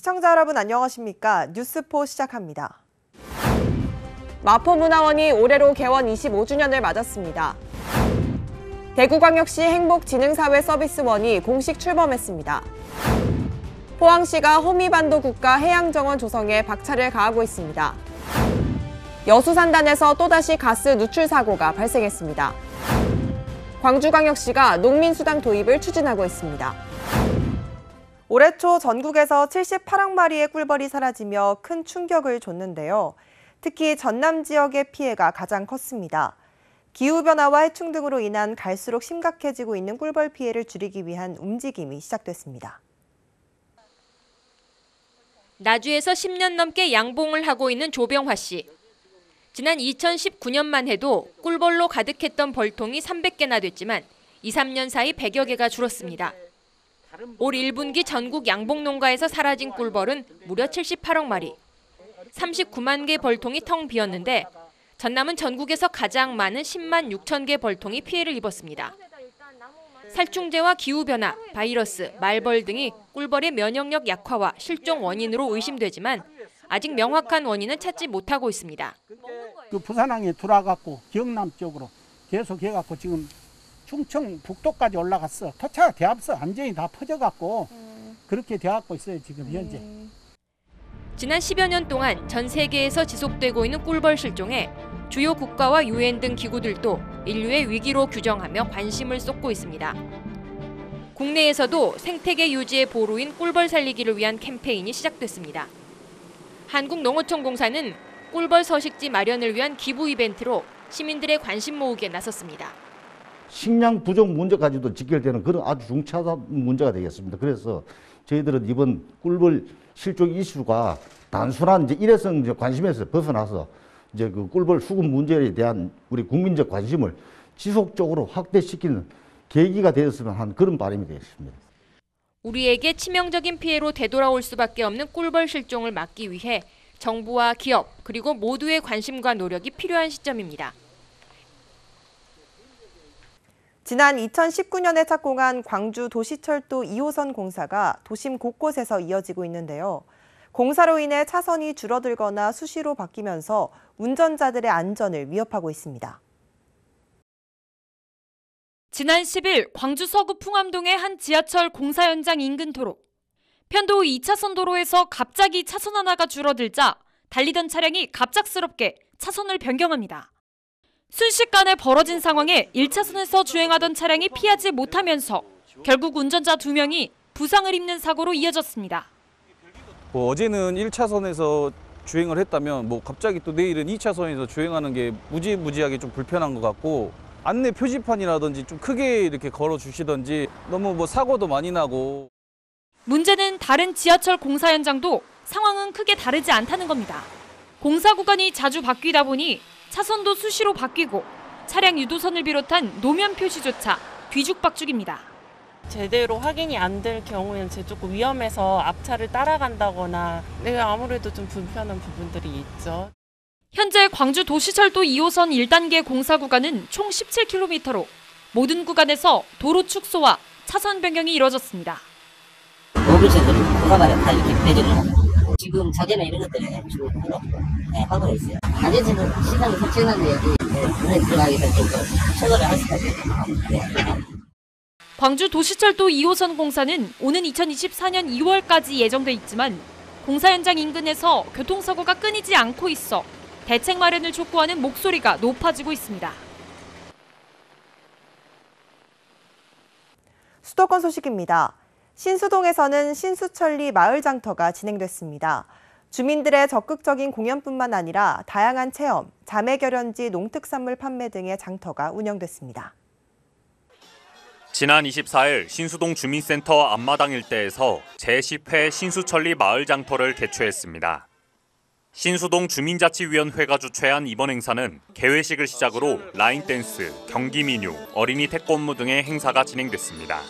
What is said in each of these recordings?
시청자 여러분 안녕하십니까? 뉴스포 시작합니다. 마포문화원이 올해로 개원 25주년을 맞았습니다. 대구광역시 행복진흥사회 서비스원이 공식 출범했습니다. 포항시가 호미반도 국가 해양정원 조성에 박차를 가하고 있습니다. 여수산단에서 또다시 가스 누출 사고가 발생했습니다. 광주광역시가 농민수당 도입을 추진하고 있습니다. 올해 초 전국에서 78억 마리의 꿀벌이 사라지며 큰 충격을 줬는데요. 특히 전남 지역의 피해가 가장 컸습니다. 기후변화와 해충 등으로 인한 갈수록 심각해지고 있는 꿀벌 피해를 줄이기 위한 움직임이 시작됐습니다. 나주에서 10년 넘게 양봉을 하고 있는 조병화 씨. 지난 2019년만 해도 꿀벌로 가득했던 벌통이 300개나 됐지만 2, 3년 사이 100여 개가 줄었습니다. 올 1분기 전국 양봉 농가에서 사라진 꿀벌은 무려 78억 마리. 39만 개 벌통이 텅 비었는데 전남은 전국에서 가장 많은 10만 6천 개 벌통이 피해를 입었습니다. 살충제와 기후변화, 바이러스, 말벌 등이 꿀벌의 면역력 약화와 실종 원인으로 의심되지만 아직 명확한 원인은 찾지 못하고 있습니다. 그 부산항에 들어와갖고 경남 쪽으로 계속 해갖고 지금 충청 북도까지 올라갔어. 토차가 대합서 완전히 다 퍼져갖고 그렇게 돼갖고 있어요 지금 현재. 지난 10여 년 동안 전 세계에서 지속되고 있는 꿀벌 실종에 주요 국가와 유엔 등 기구들도 인류의 위기로 규정하며 관심을 쏟고 있습니다. 국내에서도 생태계 유지의 보루인 꿀벌 살리기를 위한 캠페인이 시작됐습니다. 한국농어촌공사는 꿀벌 서식지 마련을 위한 기부 이벤트로 시민들의 관심 모으기에 나섰습니다. 식량 부족 문제까지도 직결되는 그런 아주 중차대한 문제가 되겠습니다. 그래서 저희들은 이번 꿀벌 실종 이슈가 단순한 일회성 관심에서 벗어나서 그 꿀벌 수급 문제에 대한 우리 국민적 관심을 지속적으로 확대시키는 계기가 되었으면 하는 그런 바람이 되겠습니다. 우리에게 치명적인 피해로 되돌아올 수밖에 없는 꿀벌 실종을 막기 위해 정부와 기업 그리고 모두의 관심과 노력이 필요한 시점입니다. 지난 2019년에 착공한 광주 도시철도 2호선 공사가 도심 곳곳에서 이어지고 있는데요. 공사로 인해 차선이 줄어들거나 수시로 바뀌면서 운전자들의 안전을 위협하고 있습니다. 지난 10일 광주 서구 풍암동의 한 지하철 공사 현장 인근 도로. 편도 2차선 도로에서 갑자기 차선 하나가 줄어들자 달리던 차량이 갑작스럽게 차선을 변경합니다. 순식간에 벌어진 상황에 1차선에서 주행하던 차량이 피하지 못하면서 결국 운전자 2명이 부상을 입는 사고로 이어졌습니다. 어제는 1차선에서 주행을 했다면 갑자기 또 내일은 2차선에서 주행하는 게 무지무지하게 좀 불편한 것 같고 안내 표지판이라든지 좀 크게 이렇게 걸어주시든지 너무 사고도 많이 나고. 문제는 다른 지하철 공사 현장도 상황은 크게 다르지 않다는 겁니다. 공사 구간이 자주 바뀌다 보니 차선도 수시로 바뀌고 차량 유도선을 비롯한 노면 표시조차 뒤죽박죽입니다. 제대로 확인이 안 될 경우에는 조금 위험해서 앞차를 따라간다거나 아무래도 좀 불편한 부분들이 있죠. 현재 광주 도시철도 2호선 1단계 공사 구간은 총 17km로 모든 구간에서 도로 축소와 차선 변경이 이뤄졌습니다. 노블션들이 공사발에 다 이렇게 배정을 지금 자재나 이런 것들을 주로 하고 있어요. 안전지는 시간을 설정하는데 눈에 들어가기 위해서 좀 철거를 할 수가 있어요. 광주 도시철도 2호선 공사는 오는 2024년 2월까지 예정돼 있지만 공사 현장 인근에서 교통사고가 끊이지 않고 있어 대책 마련을 촉구하는 목소리가 높아지고 있습니다. 수도권 소식입니다. 신수동에서는 신수천리 마을 장터가 진행됐습니다. 주민들의 적극적인 공연뿐만 아니라 다양한 체험, 자매결연지 농특산물 판매 등의 장터가 운영됐습니다. 지난 24일 신수동 주민센터 앞마당 일대에서 제10회 신수천리 마을 장터를 개최했습니다. 신수동 주민자치위원회가 주최한 이번 행사는 개회식을 시작으로 라인댄스, 경기민요, 어린이 태권무 등의 행사가 진행됐습니다.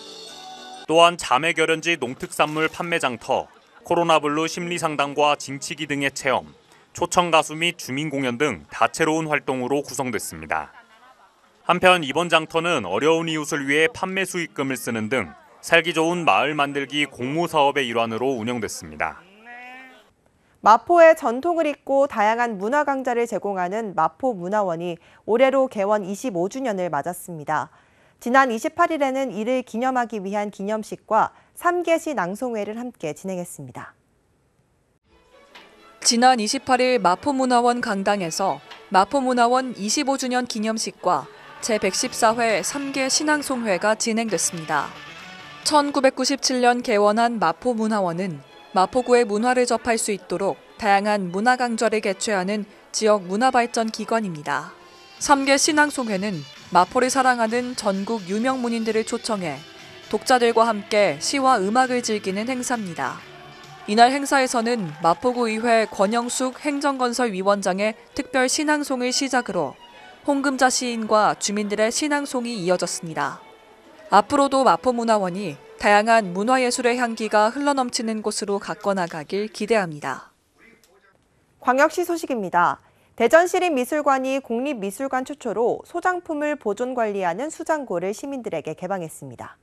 또한 자매결연지 농특산물 판매 장터, 코로나블루 심리상담과 징치기 등의 체험, 초청가수 및 주민공연 등 다채로운 활동으로 구성됐습니다. 한편 이번 장터는 어려운 이웃을 위해 판매 수익금을 쓰는 등 살기 좋은 마을 만들기 공모사업의 일환으로 운영됐습니다. 마포의 전통을 잇고 다양한 문화 강좌를 제공하는 마포문화원이 올해로 개원 25주년을 맞았습니다. 지난 28일에는 이를 기념하기 위한 기념식과 3계시 낭송회를 함께 진행했습니다. 지난 28일 마포문화원 강당에서 마포문화원 25주년 기념식과 제114회 3개 신앙송회가 진행됐습니다. 1997년 개원한 마포문화원은 마포구의 문화를 접할 수 있도록 다양한 문화 강좌를 개최하는 지역 문화발전 기관입니다. 3개 신앙송회는 마포를 사랑하는 전국 유명 문인들을 초청해 독자들과 함께 시와 음악을 즐기는 행사입니다. 이날 행사에서는 마포구의회 권영숙 행정건설위원장의 특별 신앙송을 시작으로 홍금자 시인과 주민들의 신앙송이 이어졌습니다. 앞으로도 마포문화원이 다양한 문화예술의 향기가 흘러넘치는 곳으로 가꿔나가길 기대합니다. 광역시 소식입니다. 대전시립미술관이 국립미술관 최초로 소장품을 보존관리하는 수장고를 시민들에게 개방했습니다.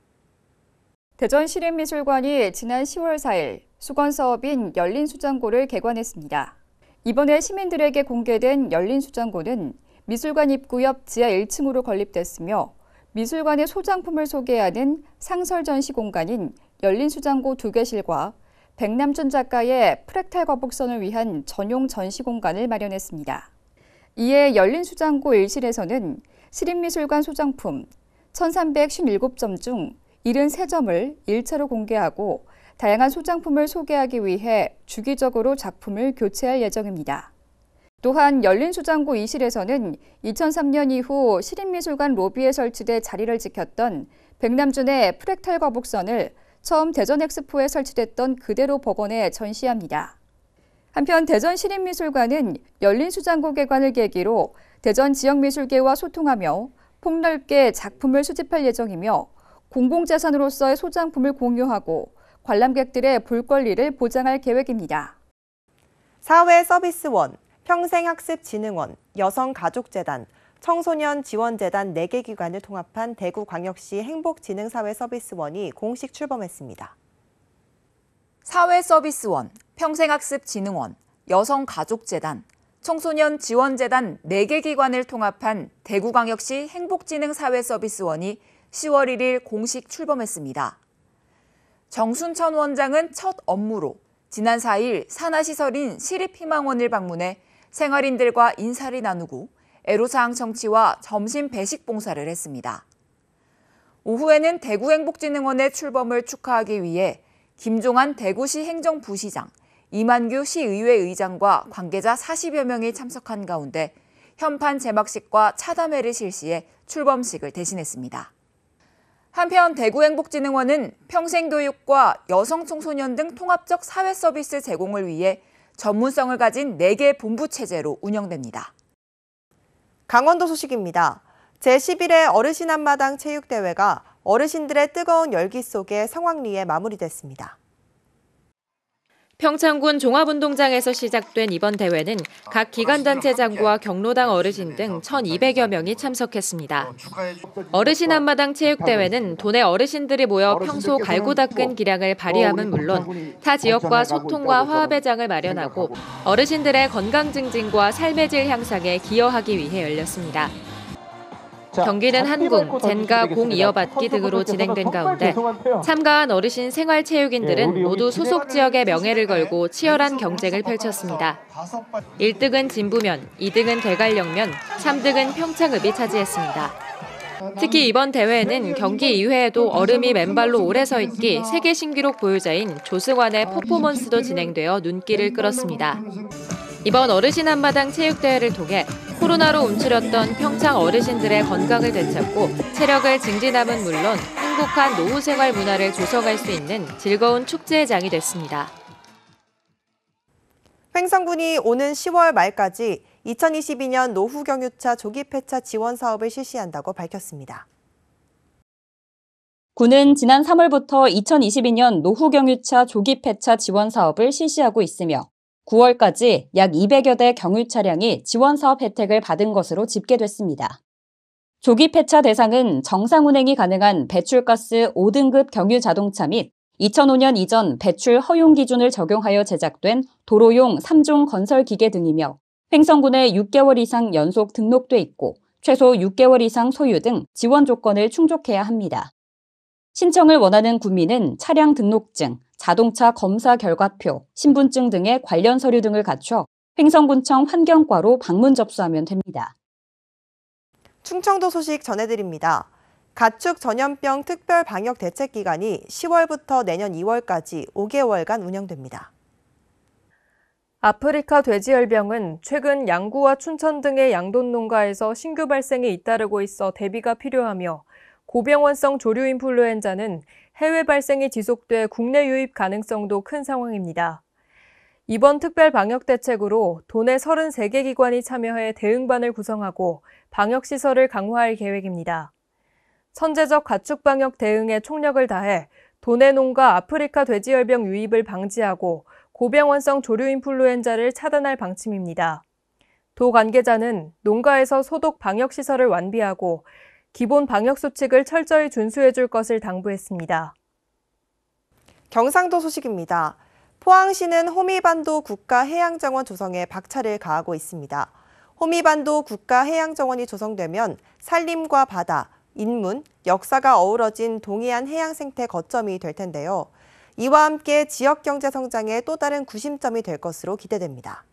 대전시립미술관이 지난 10월 4일 수건사업인 열린수장고를 개관했습니다. 이번에 시민들에게 공개된 열린수장고는 미술관 입구 옆 지하 1층으로 건립됐으며 미술관의 소장품을 소개하는 상설 전시 공간인 열린수장고 2개실과 백남준 작가의 프랙탈 거북선을 위한 전용 전시 공간을 마련했습니다. 이에 열린수장고 1실에서는 시립미술관 소장품 1357점 중 73점을 일차로 공개하고 다양한 소장품을 소개하기 위해 주기적으로 작품을 교체할 예정입니다. 또한 열린수장고 2실에서는 2003년 이후 시립미술관 로비에 설치돼 자리를 지켰던 백남준의 프랙탈 거북선을 처음 대전 엑스포에 설치됐던 그대로 복원해 전시합니다. 한편 대전시립미술관은 열린수장고 개관을 계기로 대전 지역미술계와 소통하며 폭넓게 작품을 수집할 예정이며 공공재산으로서의 소장품을 공유하고 관람객들의 볼 권리를 보장할 계획입니다. 사회서비스원, 평생학습진흥원, 여성가족재단, 청소년지원재단 4개 기관을 통합한 대구광역시 행복지능사회서비스원이 공식 출범했습니다. 사회서비스원, 평생학습진흥원, 여성가족재단, 청소년지원재단 4개 기관을 통합한 대구광역시 행복지능사회서비스원이 10월 1일 공식 출범했습니다. 정순천 원장은 첫 업무로 지난 4일 산하시설인 시립희망원을 방문해 생활인들과 인사를 나누고 애로사항 청취와 점심 배식 봉사를 했습니다. 오후에는 대구행복진흥원의 출범을 축하하기 위해 김종환 대구시 행정부시장, 이만규 시의회 의장과 관계자 40여 명이 참석한 가운데 현판 제막식과 차담회를 실시해 출범식을 대신했습니다. 한편 대구행복진흥원은 평생교육과 여성청소년 등 통합적 사회서비스 제공을 위해 전문성을 가진 4개 본부체제로 운영됩니다. 강원도 소식입니다. 제11회 어르신 앞마당 체육대회가 어르신들의 뜨거운 열기 속에 성황리에 마무리됐습니다. 평창군 종합운동장에서 시작된 이번 대회는 각 기관단체 장구와 경로당 어르신 등 1,200여 명이 참석했습니다. 어르신 앞마당 체육대회는 도내 어르신들이 모여 평소 갈고 닦은 기량을 발휘함은 물론 타 지역과 소통과 화합의 장을 마련하고 어르신들의 건강 증진과 삶의 질 향상에 기여하기 위해 열렸습니다. 경기는 한궁, 젠가, 공 이어받기 등으로 진행된 가운데 참가한 어르신 생활체육인들은 모두 소속 지역의 명예를 걸고 치열한 경쟁을 펼쳤습니다. 1등은 진부면, 2등은 대관령면, 3등은 평창읍이 차지했습니다. 특히 이번 대회에는 경기 이외에도 얼음이 맨발로 오래 서 있기 세계 신기록 보유자인 조승환의 퍼포먼스도 진행되어 눈길을 끌었습니다. 이번 어르신 앞마당 체육대회를 통해 코로나로 움츠렸던 평창 어르신들의 건강을 되찾고 체력을 증진함은 물론 행복한 노후 생활 문화를 조성할 수 있는 즐거운 축제의 장이 됐습니다. 횡성군이 오는 10월 말까지 2022년 노후 경유차 조기 폐차 지원 사업을 실시한다고 밝혔습니다. 군은 지난 3월부터 2022년 노후 경유차 조기 폐차 지원 사업을 실시하고 있으며 9월까지 약 200여 대 경유 차량이 지원 사업 혜택을 받은 것으로 집계됐습니다. 조기 폐차 대상은 정상 운행이 가능한 배출가스 5등급 경유 자동차 및 2005년 이전 배출 허용 기준을 적용하여 제작된 도로용 3종 건설 기계 등이며 횡성군에 6개월 이상 연속 등록돼 있고 최소 6개월 이상 소유 등 지원 조건을 충족해야 합니다. 신청을 원하는 구민은 차량 등록증, 자동차 검사 결과표, 신분증 등의 관련 서류 등을 갖춰 횡성군청 환경과로 방문 접수하면 됩니다. 충청도 소식 전해드립니다. 가축 전염병 특별 방역 대책 기간이 10월부터 내년 2월까지 5개월간 운영됩니다. 아프리카 돼지열병은 최근 양구와 춘천 등의 양돈 농가에서 신규 발생이 잇따르고 있어 대비가 필요하며 고병원성 조류 인플루엔자는 해외 발생이 지속돼 국내 유입 가능성도 큰 상황입니다. 이번 특별 방역 대책으로 도내 33개 기관이 참여해 대응반을 구성하고 방역시설을 강화할 계획입니다. 선제적 가축 방역 대응에 총력을 다해 도내 농가 아프리카 돼지열병 유입을 방지하고 고병원성 조류 인플루엔자를 차단할 방침입니다. 도 관계자는 농가에서 소독 방역시설을 완비하고 기본 방역수칙을 철저히 준수해 줄 것을 당부했습니다. 경상도 소식입니다. 포항시는 호미반도 국가해양정원 조성에 박차를 가하고 있습니다. 호미반도 국가해양정원이 조성되면 산림과 바다, 인문, 역사가 어우러진 동해안 해양생태 거점이 될 텐데요. 이와 함께 지역경제 성장의 또 다른 구심점이 될 것으로 기대됩니다.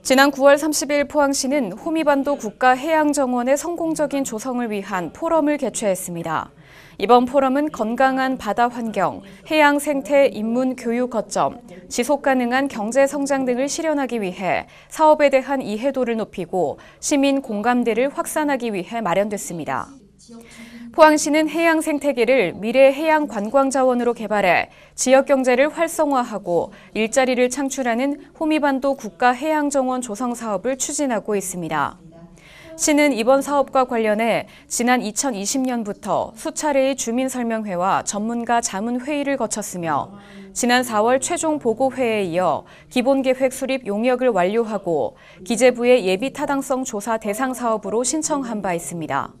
지난 9월 30일 포항시는 호미반도 국가해양정원의 성공적인 조성을 위한 포럼을 개최했습니다. 이번 포럼은 건강한 바다 환경, 해양 생태, 인문 교육 거점, 지속 가능한 경제 성장 등을 실현하기 위해 사업에 대한 이해도를 높이고 시민 공감대를 확산하기 위해 마련됐습니다. 포항시는 해양 생태계를 미래 해양 관광 자원으로 개발해 지역 경제를 활성화하고 일자리를 창출하는 호미반도 국가해양정원 조성 사업을 추진하고 있습니다. 시는 이번 사업과 관련해 지난 2020년부터 수차례의 주민설명회와 전문가 자문회의를 거쳤으며 지난 4월 최종 보고회에 이어 기본계획 수립 용역을 완료하고 기재부의 예비타당성 조사 대상 사업으로 신청한 바 있습니다.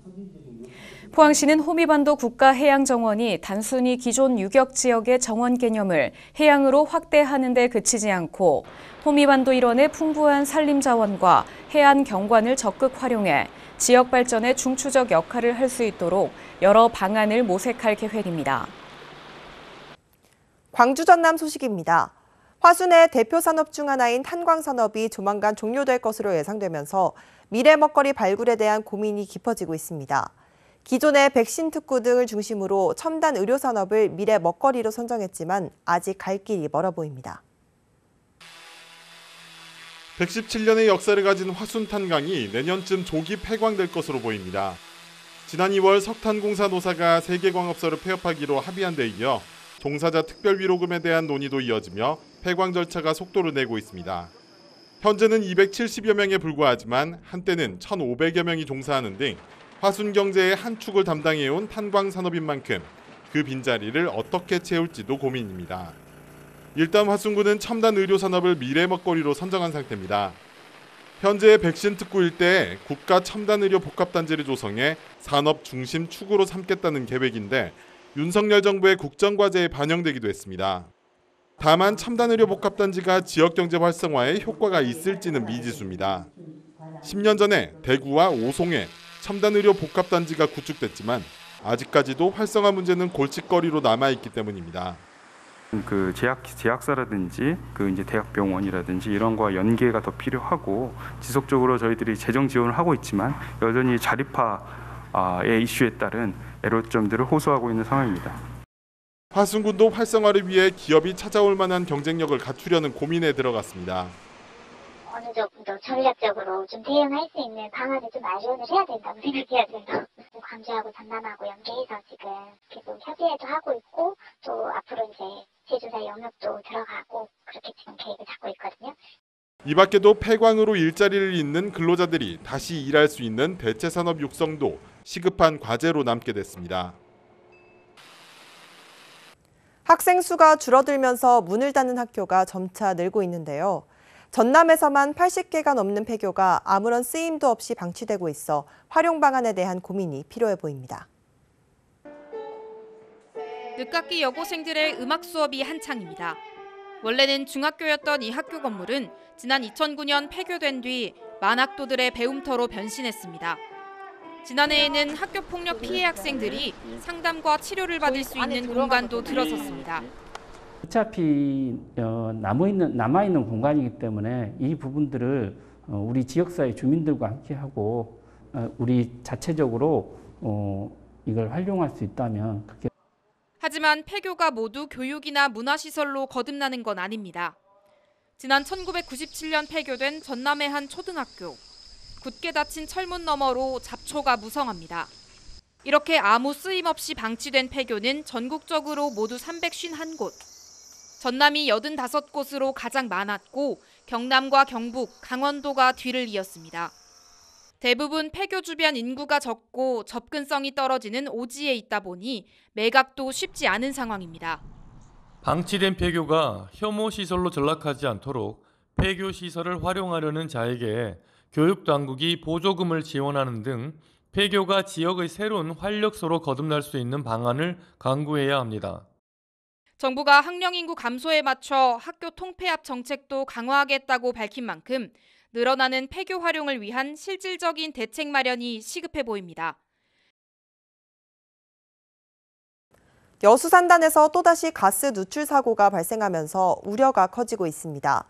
포항시는 호미반도 국가해양정원이 단순히 기존 유격 지역의 정원 개념을 해양으로 확대하는 데 그치지 않고 호미반도 일원의 풍부한 산림 자원과 해안 경관을 적극 활용해 지역 발전에 중추적 역할을 할 수 있도록 여러 방안을 모색할 계획입니다. 광주 전남 소식입니다. 화순의 대표 산업 중 하나인 탄광산업이 조만간 종료될 것으로 예상되면서 미래 먹거리 발굴에 대한 고민이 깊어지고 있습니다. 기존의 백신 특구 등을 중심으로 첨단 의료 산업을 미래 먹거리로 선정했지만 아직 갈 길이 멀어 보입니다. 117년의 역사를 가진 화순탄광이 내년쯤 조기 폐광될 것으로 보입니다. 지난 2월 석탄공사 노사가 세계광업소를 폐업하기로 합의한 데 이어 종사자 특별위로금에 대한 논의도 이어지며 폐광 절차가 속도를 내고 있습니다. 현재는 270여 명에 불과하지만 한때는 1,500여 명이 종사하는 등 화순 경제의 한 축을 담당해온 탄광 산업인 만큼 그 빈자리를 어떻게 채울지도 고민입니다. 일단 화순군은 첨단 의료 산업을 미래 먹거리로 선정한 상태입니다. 현재 백신 특구 일대에 국가 첨단 의료 복합단지를 조성해 산업 중심 축으로 삼겠다는 계획인데 윤석열 정부의 국정과제에 반영되기도 했습니다. 다만 첨단 의료 복합단지가 지역 경제 활성화에 효과가 있을지는 미지수입니다. 10년 전에 대구와 오송에 첨단 의료 복합단지가 구축됐지만 아직까지도 활성화 문제는 골칫거리로 남아 있기 때문입니다. 그 제약사라든지 그 이제 대학병원이라든지 이런 거와 연계가 더 필요하고 지속적으로 저희들이 재정 지원을 하고 있지만 여전히 자립화의 이슈에 따른 애로점들을 호소하고 있는 상황입니다. 화순군도 활성화를 위해 기업이 찾아올 만한 경쟁력을 갖추려는 고민에 들어갔습니다. 어느 정도 전략적으로 좀 대응할 수 있는 방안을 좀 마련을 해야 된다고 생각해야 돼요. 광주하고 전남하고 연계해서 지금 계속 협의도 하고 있고 또 앞으로 이제 제조사 영역도 들어가고 그렇게 지금 계획을 잡고 있거든요. 이 밖에도 폐광으로 일자리를 잇는 근로자들이 다시 일할 수 있는 대체 산업 육성도 시급한 과제로 남게 됐습니다. 학생 수가 줄어들면서 문을 닫는 학교가 점차 늘고 있는데요. 전남에서만 80개가 넘는 폐교가 아무런 쓰임도 없이 방치되고 있어 활용 방안에 대한 고민이 필요해 보입니다. 늦깎이 여고생들의 음악 수업이 한창입니다. 원래는 중학교였던 이 학교 건물은 지난 2009년 폐교된 뒤 만학도들의 배움터로 변신했습니다. 지난해에는 학교폭력 피해 학생들이 상담과 치료를 받을 수 있는 공간도 들어섰습니다. 어차피 남아있는 공간이기 때문에 이 부분들을 우리 지역사회 주민들과 함께하고 우리 자체적으로 이걸 활용할 수 있다면 그렇게. 하지만 폐교가 모두 교육이나 문화시설로 거듭나는 건 아닙니다. 지난 1997년 폐교된 전남의 한 초등학교. 굳게 닫힌 철문 너머로 잡초가 무성합니다. 이렇게 아무 쓰임 없이 방치된 폐교는 전국적으로 모두 351곳. 전남이 85곳으로 가장 많았고 경남과 경북, 강원도가 뒤를 이었습니다. 대부분 폐교 주변 인구가 적고 접근성이 떨어지는 오지에 있다 보니 매각도 쉽지 않은 상황입니다. 방치된 폐교가 혐오 시설로 전락하지 않도록 폐교 시설을 활용하려는 자에게 교육당국이 보조금을 지원하는 등 폐교가 지역의 새로운 활력소로 거듭날 수 있는 방안을 강구해야 합니다. 정부가 학령 인구 감소에 맞춰 학교 통폐합 정책도 강화하겠다고 밝힌 만큼 늘어나는 폐교 활용을 위한 실질적인 대책 마련이 시급해 보입니다. 여수산단에서 또다시 가스 누출 사고가 발생하면서 우려가 커지고 있습니다.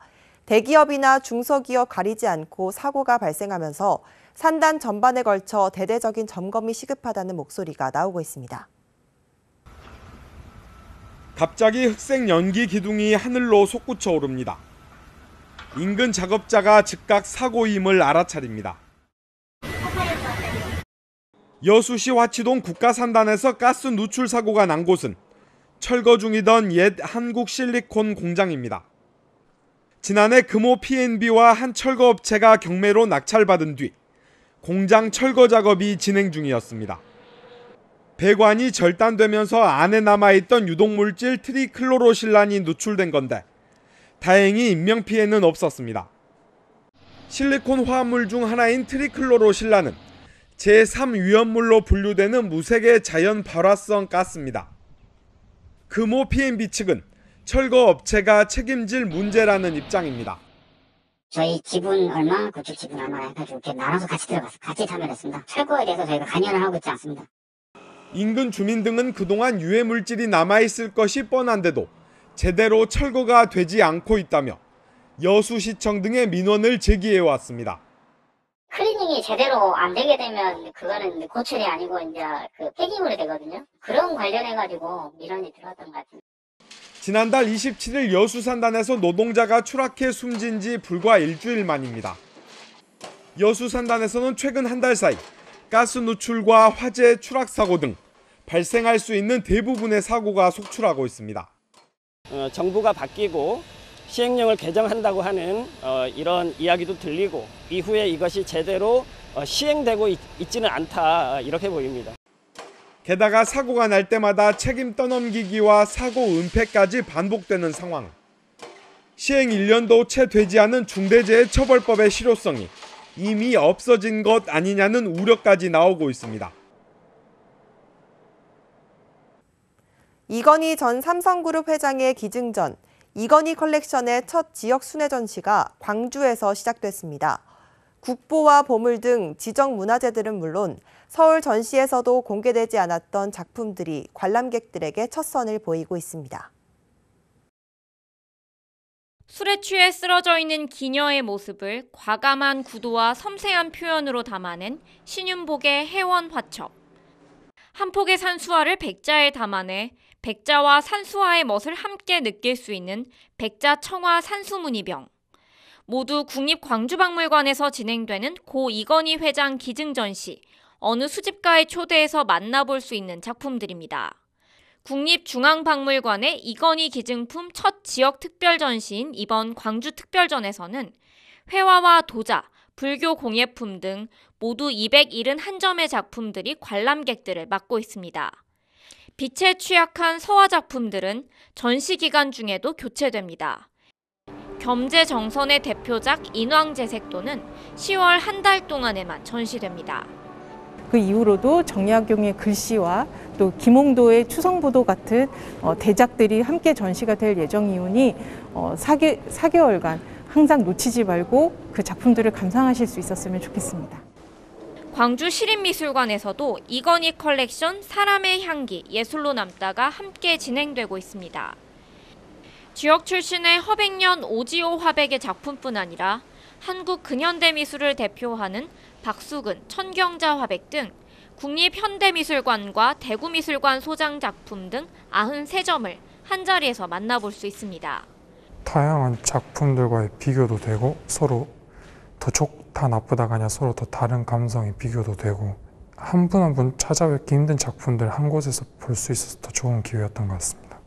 대기업이나 중소기업 가리지 않고 사고가 발생하면서 산단 전반에 걸쳐 대대적인 점검이 시급하다는 목소리가 나오고 있습니다. 갑자기 흑색 연기 기둥이 하늘로 솟구쳐 오릅니다. 인근 작업자가 즉각 사고임을 알아차립니다. 여수시 화치동 국가산단에서 가스 누출 사고가 난 곳은 철거 중이던 옛 한국실리콘 공장입니다. 지난해 금호 P&B와 한 철거업체가 경매로 낙찰받은 뒤 공장 철거 작업이 진행 중이었습니다. 배관이 절단되면서 안에 남아있던 유독물질 트리클로로실란이 누출된 건데 다행히 인명피해는 없었습니다. 실리콘 화합물 중 하나인 트리클로로실란은 제3위험물로 분류되는 무색의 자연 발화성 가스입니다. 금호 P&B 측은 철거업체가 책임질 문제라는 입장입니다. 저희 지분 얼마, 그쪽 지분 얼마 해가지고 이렇게 나눠서 같이 들어가서 같이 참여했습니다. 철거에 대해서 저희가 관여를 하고 있지 않습니다. 인근 주민 등은 그동안 유해 물질이 남아있을 것이 뻔한데도 제대로 철거가 되지 않고 있다며 여수시청 등의 민원을 제기해왔습니다. 클리닝이 제대로 안 되게 되면 그거는 고철이 아니고 이제 그 폐기물이 되거든요. 그런 관련해가지고 민원이 들어왔던 것 같습니다. 지난달 27일 여수산단에서 노동자가 추락해 숨진 지 불과 일주일 만입니다. 여수산단에서는 최근 한 달 사이 가스 누출과 화재, 추락 사고 등 발생할 수 있는 대부분의 사고가 속출하고 있습니다. 정부가 바뀌고 시행령을 개정한다고 하는 이런 이야기도 들리고 이후에 이것이 제대로 시행되고 있지는 않다 이렇게 보입니다. 게다가 사고가 날 때마다 책임 떠넘기기와 사고 은폐까지 반복되는 상황. 시행 1년도 채 되지 않은 중대재해처벌법의 실효성이 이미 없어진 것 아니냐는 우려까지 나오고 있습니다. 이건희 전 삼성그룹 회장의 기증전, 이건희 컬렉션의 첫 지역 순회 전시가 광주에서 시작됐습니다. 국보와 보물 등 지정 문화재들은 물론 서울 전시에서도 공개되지 않았던 작품들이 관람객들에게 첫 선을 보이고 있습니다. 술에 취해 쓰러져 있는 기녀의 모습을 과감한 구도와 섬세한 표현으로 담아낸 신윤복의 해원 화첩. 한 폭의 산수화를 백자에 담아내 백자와 산수화의 멋을 함께 느낄 수 있는 백자 청화 산수문의병. 모두 국립광주박물관에서 진행되는 고 이건희 회장 기증 전시, 어느 수집가의 초대에서 만나볼 수 있는 작품들입니다. 국립중앙박물관의 이건희 기증품 첫 지역 특별 전시인 이번 광주 특별전에서는 회화와 도자, 불교 공예품 등 모두 271점의 작품들이 관람객들을 맡고 있습니다. 빛에 취약한 서화 작품들은 전시 기간 중에도 교체됩니다. 겸재정선의 대표작 인왕제색도는 10월 한 달 동안에만 전시됩니다. 그 이후로도 정약용의 글씨와 또 김홍도의 추성부도 같은 대작들이 함께 전시가 될 예정이오니 4개월간 항상 놓치지 말고 그 작품들을 감상하실 수 있었으면 좋겠습니다. 광주 시립미술관에서도 이건희 컬렉션 사람의 향기 예술로 남다가 함께 진행되고 있습니다. 지역 출신의 허백년 오지호 화백의 작품뿐 아니라 한국 근현대 미술을 대표하는 박수근, 천경자 화백 등 국립현대미술관과 대구미술관 소장 작품 등 93점을 한자리에서 만나볼 수 있습니다. 다양한 작품들과의 비교도 되고 서로 더 좋다 나쁘다가 아니라 서로 더 다른 감성의 비교도 되고 한 분 한 분 찾아뵙기 힘든 작품들 한 곳에서 볼 수 있어서 더 좋은 기회였던 것 같습니다.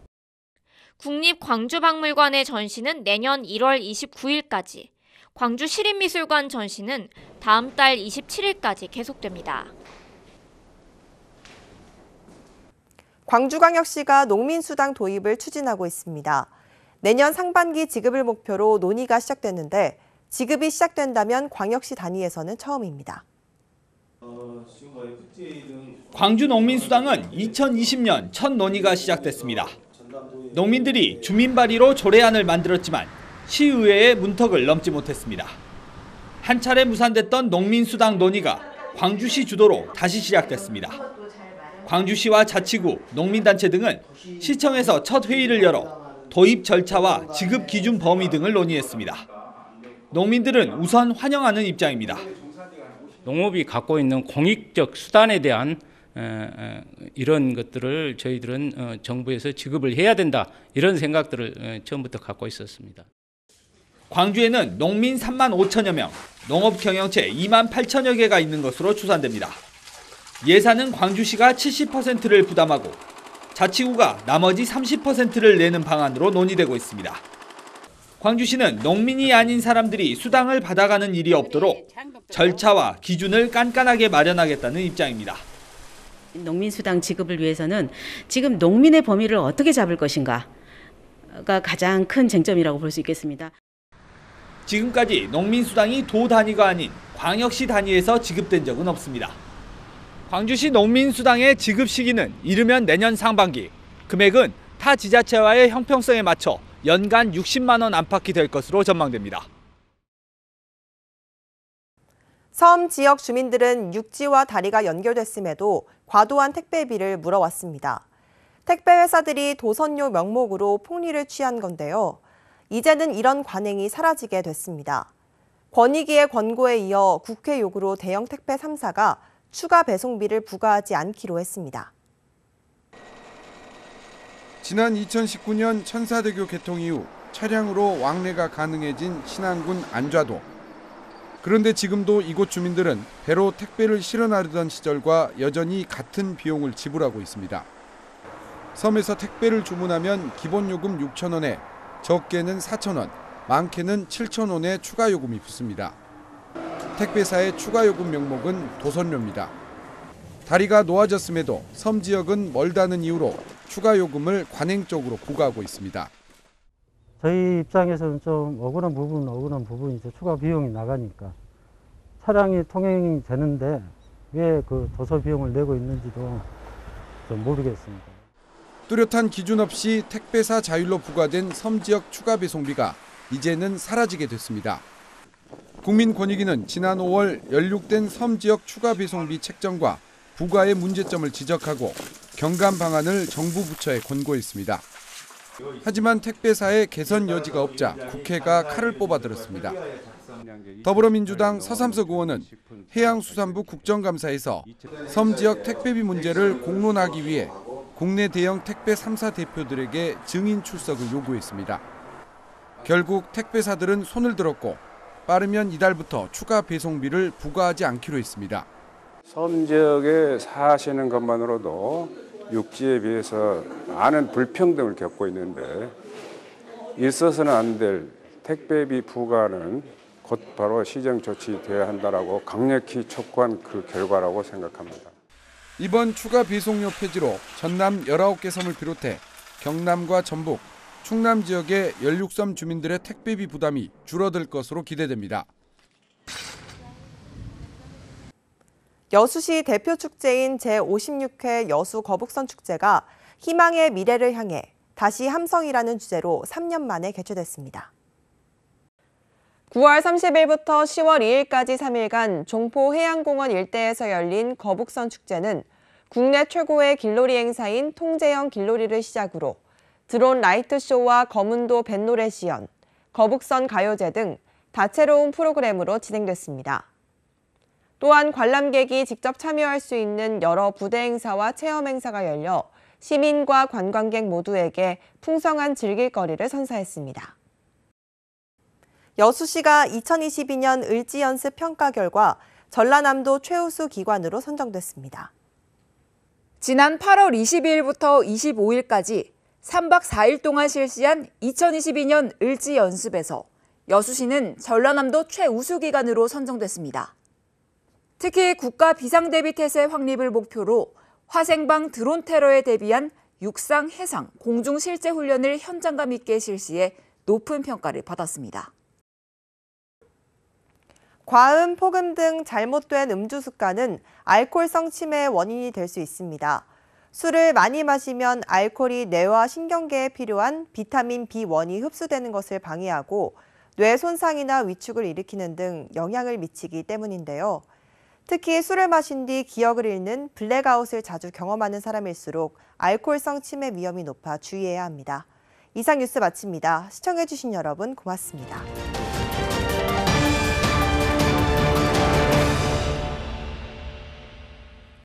국립광주박물관의 전시는 내년 1월 29일까지, 광주시립미술관 전시는 다음 달 27일까지 계속됩니다. 광주광역시가 농민수당 도입을 추진하고 있습니다. 내년 상반기 지급을 목표로 논의가 시작됐는데 지급이 시작된다면 광역시 단위에서는 처음입니다. 광주 농민수당은 2020년 첫 논의가 시작됐습니다. 농민들이 주민 발의로 조례안을 만들었지만 시의회의 문턱을 넘지 못했습니다. 한 차례 무산됐던 농민수당 논의가 광주시 주도로 다시 시작됐습니다. 광주시와 자치구, 농민단체 등은 시청에서 첫 회의를 열어 도입 절차와 지급 기준 범위 등을 논의했습니다. 농민들은 우선 환영하는 입장입니다. 농업이 갖고 있는 공익적 수단에 대한 이런 것들을 저희들은 정부에서 지급을 해야 된다, 이런 생각들을 처음부터 갖고 있었습니다. 광주에는 농민 3만 5천여 명, 농업 경영체 2만 8천여 개가 있는 것으로 추산됩니다. 예산은 광주시가 70%를 부담하고 자치구가 나머지 30%를 내는 방안으로 논의되고 있습니다. 광주시는 농민이 아닌 사람들이 수당을 받아가는 일이 없도록 절차와 기준을 깐깐하게 마련하겠다는 입장입니다. 농민수당 지급을 위해서는 지금 농민의 범위를 어떻게 잡을 것인가가 가장 큰 쟁점이라고 볼 수 있겠습니다. 지금까지 농민수당이 도 단위가 아닌 광역시 단위에서 지급된 적은 없습니다. 광주시 농민수당의 지급 시기는 이르면 내년 상반기, 금액은 타 지자체와의 형평성에 맞춰 연간 60만 원 안팎이 될 것으로 전망됩니다. 섬 지역 주민들은 육지와 다리가 연결됐음에도 과도한 택배비를 물어왔습니다. 택배 회사들이 도선료 명목으로 폭리를 취한 건데요. 이제는 이런 관행이 사라지게 됐습니다. 권익위의 권고에 이어 국회 요구로 대형 택배 3사가 추가 배송비를 부과하지 않기로 했습니다. 지난 2019년 천사대교 개통 이후 차량으로 왕래가 가능해진 신안군 안좌도. 그런데 지금도 이곳 주민들은 배로 택배를 실어 나르던 시절과 여전히 같은 비용을 지불하고 있습니다. 섬에서 택배를 주문하면 기본 요금 6,000원에 적게는 4,000원, 많게는 7,000원의 추가 요금이 붙습니다. 택배사의 추가 요금 명목은 도선료입니다. 다리가 놓아졌음에도 섬 지역은 멀다는 이유로 추가 요금을 관행적으로 부과하고 있습니다. 저희 입장에서는 좀 억울한 부분이죠. 추가 비용이 나가니까. 차량이 통행이 되는데 왜 그 도서 비용을 내고 있는지도 좀 모르겠습니다. 뚜렷한 기준 없이 택배사 자율로 부과된 섬 지역 추가 배송비가 이제는 사라지게 됐습니다. 국민권익위는 지난 5월 연륙된 섬 지역 추가 배송비 책정과 부과의 문제점을 지적하고 경감 방안을 정부 부처에 권고했습니다. 하지만 택배사의 개선 여지가 없자 국회가 칼을 뽑아들었습니다. 더불어민주당 서삼석 의원은 해양수산부 국정감사에서 섬 지역 택배비 문제를 공론하기 위해 국내 대형 택배 3사 대표들에게 증인 출석을 요구했습니다. 결국 택배사들은 손을 들었고 빠르면 이달부터 추가 배송비를 부과하지 않기로 했습니다. 섬 지역에 사시는 것만으로도 육지에 비해서 많은 불평등을 겪고 있는데 있어서는 안 될 택배비 부과는 곧 바로 시정 조치되어야 한다라고 강력히 촉구한 그 결과라고 생각합니다. 이번 추가 배송료 폐지로 전남 19개 섬을 비롯해 경남과 전북, 충남 지역의 16섬 주민들의 택배비 부담이 줄어들 것으로 기대됩니다. 여수시 대표 축제인 제56회 여수 거북선 축제가 희망의 미래를 향해 다시 함성이라는 주제로 3년 만에 개최됐습니다. 9월 30일부터 10월 2일까지 3일간 종포해양공원 일대에서 열린 거북선 축제는 국내 최고의 길놀이 행사인 통제형 길놀이를 시작으로 드론 라이트쇼와 검은도 뱃노래 시연, 거북선 가요제 등 다채로운 프로그램으로 진행됐습니다. 또한 관람객이 직접 참여할 수 있는 여러 부대 행사와 체험 행사가 열려 시민과 관광객 모두에게 풍성한 즐길거리를 선사했습니다. 여수시가 2022년 을지연습 평가 결과 전라남도 최우수 기관으로 선정됐습니다. 지난 8월 22일부터 25일까지 3박 4일 동안 실시한 2022년 을지연습에서 여수시는 전라남도 최우수 기관으로 선정됐습니다. 특히 국가 비상대비 태세 확립을 목표로 화생방 드론 테러에 대비한 육상, 해상, 공중 실제 훈련을 현장감 있게 실시해 높은 평가를 받았습니다. 과음, 폭음 등 잘못된 음주 습관은 알코올성 치매의 원인이 될 수 있습니다. 술을 많이 마시면 알코올이 뇌와 신경계에 필요한 비타민 B1이 흡수되는 것을 방해하고 뇌 손상이나 위축을 일으키는 등 영향을 미치기 때문인데요. 특히 술을 마신 뒤 기억을 잃는 블랙아웃을 자주 경험하는 사람일수록 알코올성 치매 위험이 높아 주의해야 합니다. 이상 뉴스 마칩니다. 시청해주신 여러분 고맙습니다.